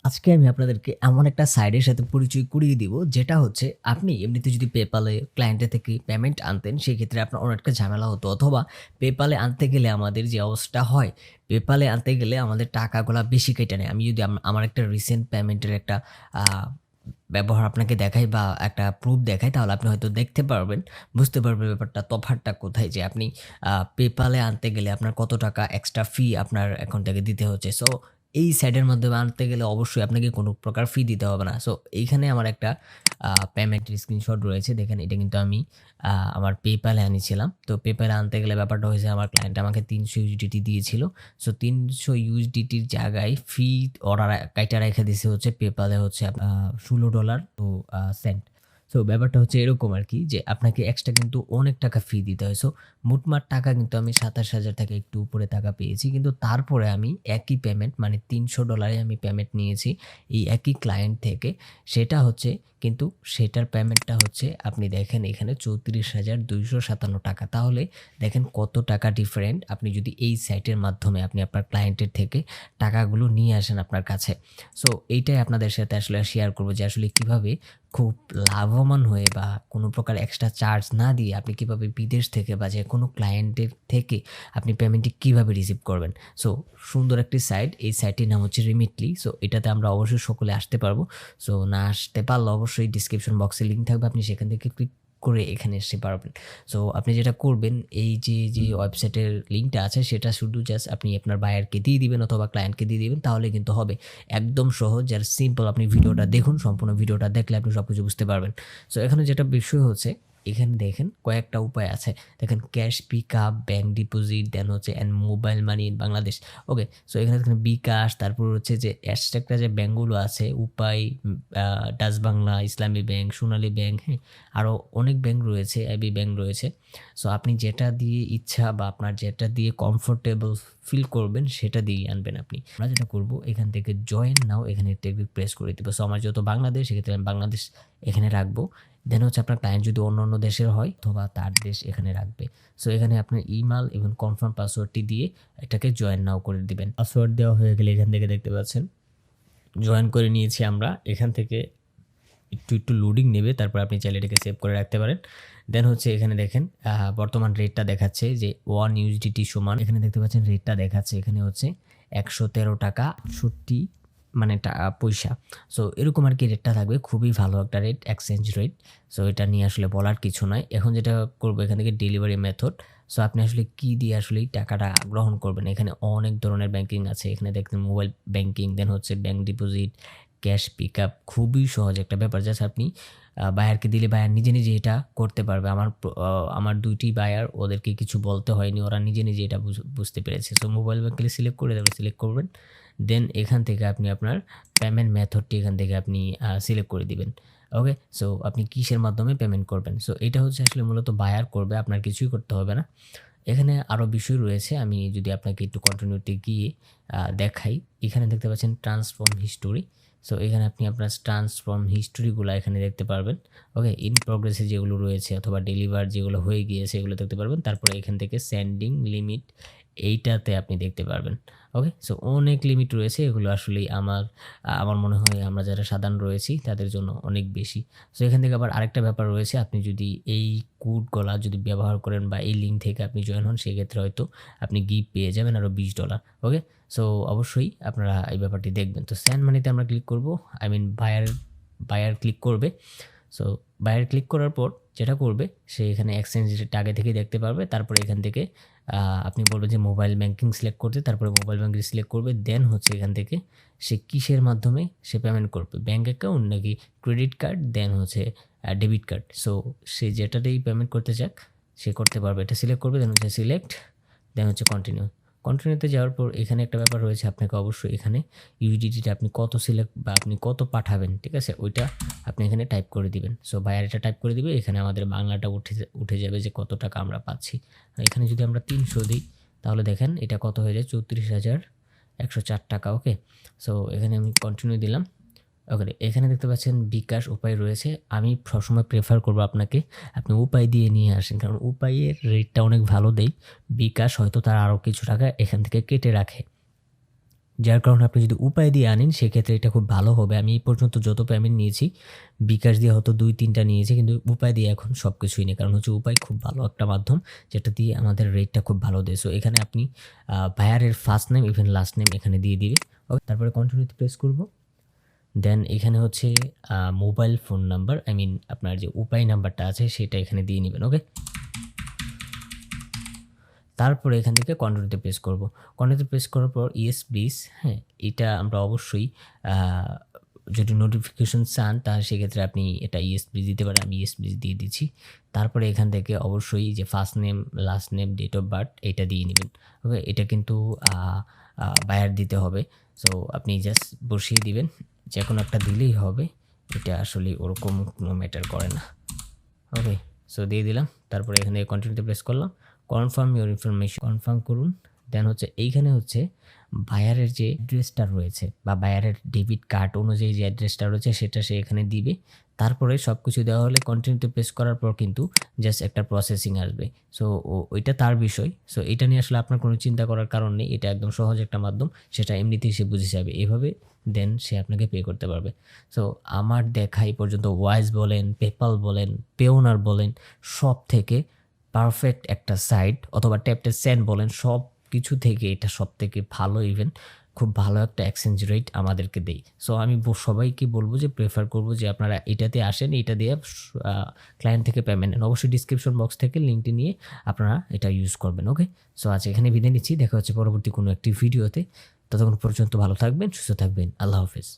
আজকে আমি আপনাদেরকে এমন একটা সাইটের সাথে পরিচয় করিয়ে দিব, যেটা হচ্ছে আপনি এমনিতে যদি পেপ্যালে ক্লায়েন্টের থেকে পেমেন্ট আনতেন, সেক্ষেত্রে আপনার অনেকটা ঝামেলা হতো। অথবা পেপ্যালে আনতে গেলে আমাদের যে অবস্থা হয়, পেপ্যালে আনতে গেলে আমাদের টাকাগুলা বেশি কেটে নেয়। আমি যদি আমার একটা রিসেন্ট পেমেন্টের একটা আ ব্যবহার আপনাকে দেখাই বা একটা প্রুফ দেখাই, তাহলে আপনি হয়তো দেখতে পারবেন, বুঝতে পারবেন ব্যাপারটা তফাৎটা কোথায়। যে আপনি পেপ্যালে আনতে গেলে আপনার কত টাকা এক্সট্রা ফি আপনার অ্যাকাউন্ট থেকে দিতে হচ্ছে। সো এই সাইটের মাধ্যমে আনতে গেলে অবশ্যই আপনাকে কোনো প্রকার ফি দিতে হবে না। সো এইখানে আমার একটা পেমেন্টের স্ক্রিনশট রয়েছে। দেখেন, এটা কিন্তু আমি আমার পেপ্যালে আনিয়েছিলাম। তো পেপ্যালে আনতে গেলে ব্যাপারটা হয়েছে, আমার ক্লায়েন্ট আমাকে ৩০০ ইউএসডিটি দিয়েছিল। সো ৩০০ ইউএসডিটির জায়গায় ফি ওরা কাইটা রেখে দিছে হচ্ছে পেপ্যালে হচ্ছে $16 তো সেন্ট। সো ব্যাপারটা হচ্ছে এরকম আরকি, যে আপনাকে এক্সট্রা কিন্তু অনেক টাকা ফি দিতে হয়। সো মোটমাট টাকা কিন্তু আমি ২৭,০০০ থেকে একটু উপরে টাকা পেয়েছি। কিন্তু তারপরে আমি একই পেমেন্ট, মানে $৩০০ আমি পেমেন্ট নিয়েছি এই একই ক্লায়েন্ট থেকে। সেটা হচ্ছে, কিন্তু সেটার পেমেন্টটা হচ্ছে আপনি দেখেন এখানে ৩৪,২৫৭ টাকা। তাহলে দেখেন কত টাকা ডিফারেন্ট। আপনি যদি এই সাইটের মাধ্যমে আপনি আপনার ক্লায়েন্টের থেকে টাকাগুলো নিয়ে আসেন আপনার কাছে। সো এইটাই আপনাদের সাথে আসলে শেয়ার করব, যে আসলে কিভাবে খুব লাভবান হয়ে বা কোনো প্রকার এক্সট্রা চার্জ না দিয়ে আপনি কিভাবে বিদেশ থেকে বা যে কোনো ক্লায়েন্টের থেকে আপনি পেমেন্টটি কিভাবে রিসিভ করবেন। সো সুন্দর একটি সাইট, এই সাইটটির নাম হচ্ছে রিমিটলি। সো এটাতে আমরা অবশ্যই সকলে আসতে পারবো। সো না আসতে পারলে অবশ্যই ডিসক্রিপশন বক্সে লিঙ্ক থাকবে, আপনি সেখান থেকে ক্লিক করে এখানে আসতে পারবেন। সো আপনি যেটা করবেন, এই যে ওয়েবসাইটের লিঙ্কটা আছে, সেটা শুধু জাস্ট আপনি আপনার বায়ারকে দিয়ে দিবেন অথবা ক্লায়েন্টকে দিয়ে দিবেন, তাহলে কিন্তু হবে। একদম সহজ আর সিম্পল। আপনি ভিডিওটা দেখুন, সম্পূর্ণ ভিডিওটা দেখলে আপনি সবকিছু বুঝতে পারবেন। সো এখানে যেটা বিষয় হচ্ছে, এখানে দেখেন কয়েকটা উপায় আছে। দেখেন ক্যাশ পিকআপ, ব্যাংক ডিপোজিট, দেন হচ্ছে and mobile money in Bangladesh. Okay, so এখানে দেখেন বিকাশ, তারপর হচ্ছে যে অ্যাস্ট্রাকটা যে ব্যাঙ্কগুলো আছে, উপায়, ডাচ বাংলা, ইসলামী ব্যাংক, সোনালী ব্যাংক, হ্যাঁ, আরও অনেক ব্যাংক রয়েছে, এবি ব্যাংক রয়েছে। সো আপনি যেটা দিয়ে ইচ্ছা বা আপনার যেটা দিয়ে কমফোর্টেবল ফিল করবেন সেটা দিয়েই আনবেন আপনি। আমরা যেটা করব, এখান থেকে জয়েন নাও এখানে প্রেস করে দিব। সো আমার যেহেতু বাংলাদেশ, সেক্ষেত্রে আমি বাংলাদেশ এখানে রাখবো। দেন হচ্ছে আপনার ক্লায়েন্ট যদি অন্য দেশের হয়, অথবা তার দেশ এখানে রাখবে। সো এখানে আপনার ইমেল এবং কনফার্ম পাসওয়ার্ডটি দিয়ে এটাকে জয়েন নাও করে দিবেন। পাসওয়ার্ড দেওয়া হয়ে গেলে এখান থেকে দেখতে পাচ্ছেন জয়েন করে নিয়েছি আমরা। এখান থেকে একটু লোডিং নেবে, তারপর আপনি চাইলে এটাকে সেভ করে রাখতে পারেন। দেন হচ্ছে এখানে দেখেন বর্তমান রেটটা দেখাচ্ছে যে 1 ইউএসডিটি সমান, এখানে দেখতে পাচ্ছেন রেটটা দেখাচ্ছে এখানে হচ্ছে ১১৩ টাকা ৬৮ মানে পয়সা। সো এরকম আর কি রেটটা থাকবে, খুবই ভালো একটা রেট, এক্সচেঞ্জ রেট। সো এটা নিয়ে আসলে বলার কিছু নয়। এখন যেটা করবো, এখান থেকে ডেলিভারি মেথড। সো আপনি আসলে কি দিয়ে আসলে এই টাকাটা গ্রহণ করবেন। এখানে অনেক ধরনের ব্যাংকিং আছে, এখানে দেখেন মোবাইল ব্যাংকিং, দেন হচ্ছে ব্যাংক ডিপোজিট, ক্যাশ পিকআপ। খুবই সহজ একটা ব্যাপার, জাস্ট আপনি বায়ারকে দিলে বায়ার নিজে এটা করতে পারবে। আমার ২টি বায়ার, ওদেরকে কিছু বলতে হয়নি, ওরা নিজে এটা বুঝতে পেরেছে। সো মোবাইল ব্যাংকে সিলেক্ট করে তারপরে সিলেক্ট করবেন। দেন এখান থেকে আপনি আপনার পেমেন্ট মেথডটি এখান থেকে আপনি সিলেক্ট করে দিবেন। ওকে, সো আপনি কিসের মাধ্যমে পেমেন্ট করবেন। সো এটা হচ্ছে আসলে মূলত বায়ার করবে, আপনার কিছুই করতে হবে না। এখানে আরও বিষয় রয়েছে, আমি যদি আপনাকে একটু কন্টিনিউতে গিয়ে দেখাই। এখানে দেখতে পাচ্ছেন ট্রান্সফর্ম হিস্টোরি। সো এখানে আপনি আপনার ট্রান্সফর্ম হিস্টোরিগুলো এখানে দেখতে পারবেন। ওকে, ইন প্রোগ্রেসে যেগুলো রয়েছে অথবা ডেলিভার যেগুলো হয়ে গিয়েছে এগুলো দেখতে পারবেন। তারপরে এখান থেকে সেন্ডিং লিমিট, এইটাতে আপনি দেখতে পারবেন। ওকে, সো অনেক লিমিট রয়েছে, এগুলো আসলেই আমার মনে হয় আমরা যারা সাধারণ রয়েছি তাদের জন্য অনেক বেশি। সো এখান থেকে আবার আরেকটা ব্যাপার রয়েছে, আপনি যদি এই কোডগুলা যদি ব্যবহার করেন বা এই লিঙ্ক থেকে আপনি জয়েন হন, সেক্ষেত্রে হয়তো আপনি গিফট পেয়ে যাবেন আরও $20। ওকে, সো অবশ্যই আপনারা এই ব্যাপারটি দেখবেন। তো সেন্ড মানিতে আমরা ক্লিক করব, আই মিন বায়ার ক্লিক করবে। সো বায়ার ক্লিক করার পর যেটা করবে, সে এখানে এক্সচেঞ্জ রেটটা আগে থেকেই দেখতে পারবে। তারপরে এখান থেকে আপনি বলবেন যে মোবাইল ব্যাংকিং সিলেক্ট করতে, তারপরে মোবাইল ব্যাংকিং সিলেক্ট করবে। দেন হচ্ছে এখান থেকে সে কিসের মাধ্যমে সে পেমেন্ট করবে, ব্যাঙ্ক অ্যাকাউন্ট নাকি ক্রেডিট কার্ড, দেন হচ্ছে ডেবিট কার্ড। সো সে যেটাতেই পেমেন্ট করতে চাক সে করতে পারবে, এটা সিলেক্ট করবে। দেন হচ্ছে সিলেক্ট, দেন হচ্ছে কন্টিনিউতে যাওয়ার পর এখানে একটা ব্যাপার রয়েছে, আপনাকে অবশ্যই এখানে ইউডিটিটা আপনি কত সিলেক্ট বা আপনি কত পাঠাবেন, ঠিক আছে, ওইটা আপনি এখানে টাইপ করে দিবেন। সো বায়ার এটা টাইপ করে দিবে, এখানে আমাদের বাংলাটা উঠে যাবে যে কত টাকা আমরা পাচ্ছি। এখানে যদি আমরা ৩০০ দিই, তাহলে দেখেন এটা কত হয়ে যায়, ৩৪,১০৪ টাকা। ওকে, সো এখানে আমি কন্টিনিউ দিলাম। ওকে, এখানে দেখতে পাচ্ছেন বিকাশ উপায় রয়েছে। আমি সবসময় প্রেফার করবো আপনি উপায় দিয়ে নিয়ে আসেন, কারণ উপায়ের রেটটা অনেক ভালো দেয়। বিকাশ হয়তো তার আরও কিছু টাকা এখান থেকে কেটে রাখে। যার কারণে আপনি যদি উপায় দিয়ে আনেন সেক্ষেত্রে এটা খুব ভালো হবে। আমি এই পর্যন্ত যত পেমেন্ট নিয়েছি বিকাশ দিয়ে হয়তো ২-৩টা নিয়েছি, কিন্তু উপায় দিয়ে এখন সব কিছুই নেই। কারণ হচ্ছে উপায় খুব ভালো একটা মাধ্যম যেটা দিয়ে আমাদের রেটটা খুব ভালো দেয়। সো এখানে আপনি বায়ারের first name even last name এখানে দিয়ে দিবে। ওকে, তারপরে কন্টিনিউতে প্রেস করব। দেন এখানে হচ্ছে mobile phone number, I mean আপনার যে উপায় নাম্বারটা আছে সেটা এখানে দিয়ে নেবেন। ওকে, তারপরে এখান থেকে কন্টিনিউতে প্রেস করব। কন্টিনিউতে প্রেস করার পর ইয়েস প্লিজ, হ্যাঁ, এটা আমরা অবশ্যই যদি নোটিফিকেশন চান তাহলে সেক্ষেত্রে আপনি এটা ইয়েস প্লিজ দিতে পারেন। আমি ইয়েস প্লিজ দিয়ে দিচ্ছি। তারপরে এখান থেকে অবশ্যই যে first name, last name, date of birth এটা দিয়ে নেবেন। ওকে, এটা কিন্তু বায়ার দিতে হবে। সো আপনি জাস্ট বসিয়ে দিবেন, যে কোনো একটা দিলেই হবে। এটা আসলে ওরকম কোনো ম্যাটার করে না। ওকে, সো দিয়ে দিলাম। তারপরে এখানে থেকে কন্টিনিউতে প্রেস করলাম। কনফার্ম ইউর ইনফরমেশন, কনফার্ম করুন। দেন হচ্ছে এইখানে হচ্ছে বায়ারের যে অ্যাড্রেসটা রয়েছে বা বায়ারের ডেবিট কার্ড অনুযায়ী যে অ্যাড্রেসটা রয়েছে সেটা সে এখানে দিবে। তারপরে সব কিছু দেওয়া হলে কন্টিনিউতে প্রেস করার পর কিন্তু জাস্ট একটা প্রসেসিং আসবে। সো ওইটা তার বিষয়। সো এটা নিয়ে আসলে আপনার কোনো চিন্তা করার কারণ নেই। এটা একদম সহজ একটা মাধ্যম, সেটা এমনিতেই সে বুঝে যাবে এভাবে। দেন সে আপনাকে পে করতে পারবে। সো আমার দেখা এই পর্যন্ত ওয়াইজ বলেন, পেপাল বলেন, পেওনার বলেন, সব থেকে পারফেক্ট একটা সাইট, অথবা ট্যাপ টু সেন্ড বলেন, সব কিছু থেকে এটা সব থেকে ভালো। ইভেন খুব ভালো একটা এক্সচেঞ্জ রেট আমাদেরকে দেয়। সো আমি সবাইকে বলবো যে প্রেফার করবো যে আপনারা এটাতে আসেন, এটা দিয়ে ক্লায়েন্ট থেকে পেমেন্ট নেন। অবশ্যই ডিসক্রিপশন বক্স থেকে লিঙ্কটি নিয়ে আপনারা এটা ইউজ করবেন। ওকে, সো আজ এখানে বিদায় নিচ্ছি। দেখা হচ্ছে পরবর্তী কোনো একটি ভিডিওতে। ততক্ষণ পর্যন্ত ভালো থাকবেন, সুস্থ থাকবেন। আল্লাহ হাফেজ।